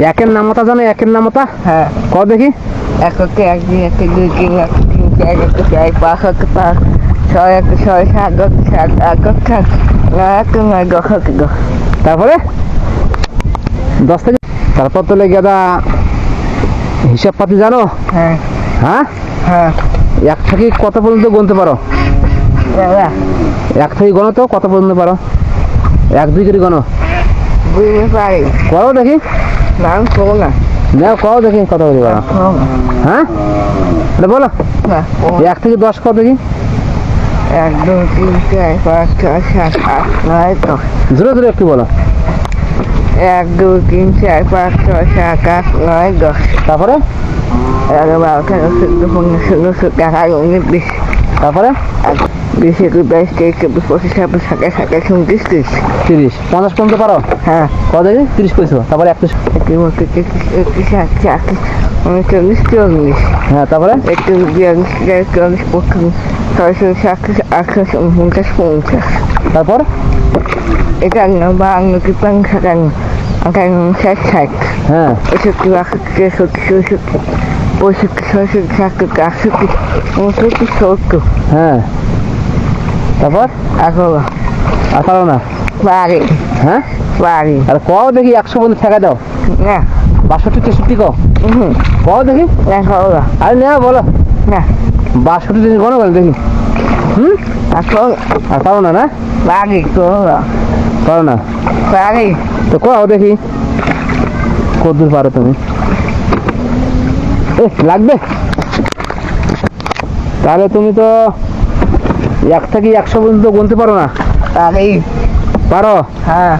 একের নামতা জানো? একের নামতা হ্যাঁ ক দেখি। এক হচ্ছে এক দুই একটা দুই তিন একটা তিন চার একটা চার পাঁচ হচ্ছে পাঁচ ছয় একটা ছয় সাত হচ্ছে সাত আট হচ্ছে আট নয় একটা নয় দশ হচ্ছে দশ। তারপরে 10 থেকে তারপর তো লেগে গেদা হিসাব পাতি জানো? হ্যাঁ হ্যাঁ, হ্যাঁ এক থেকে কত পর্যন্ত গুনতে পারো? দাদা এক থেকে গণো তো কত পর্যন্ত পারো? এক দুই করে গণো, বুঝতে পারি করো দেখি। না আমি করবো না। নাও করো দেখি কত করে পারো। করবো না। হ্যাঁ এটা বলো, না করবো না। 1 থেকে 10 কত দেখি। এক দুই তিন চার পাঁচ ছয় সাত আট নয় দশ। জোরে জোরে একটু বলো। এক দুই তিন চার পাঁচ ছয় সাত আট নয় দশ। তারপরে 11 12 13 14 15 16 17 18 19 20। তারপরে 20 21 22 23 24 25 26 27 28 29 30। 30 50 পর্যন্ত পারো? হ্যাঁ কত দেখি 30 কইছো, তারপরে 31। 21 22 23 24 29 30 হ্যাঁ তারপরে 31 32 33 34 35 36 38 39 50। তারপর এটা না বাংলা কি পাং সাকাং আকাং 60 60 হ্যাঁ 61 62 63 64 65 66 67 68 69 70। হ্যাঁ তারপর এখন আর পারো না? পারি হ্যাঁ পারি আর কও দেখি 100 পর্যন্ত ঠেকা দাও। না 62 63 কও, কও দেখি। এখন আরে না বলো, না 62 দিন গণো বল দেখি। এখন আর পারো না? না পারি করো পারো না পারি তো কও দেখি কত দূর পারো তুমি। লাগবে তাহলে তুমি তো 1 থেকে 100 পর্যন্ত গুনতে পারো না? পারি পারো? হ্যাঁ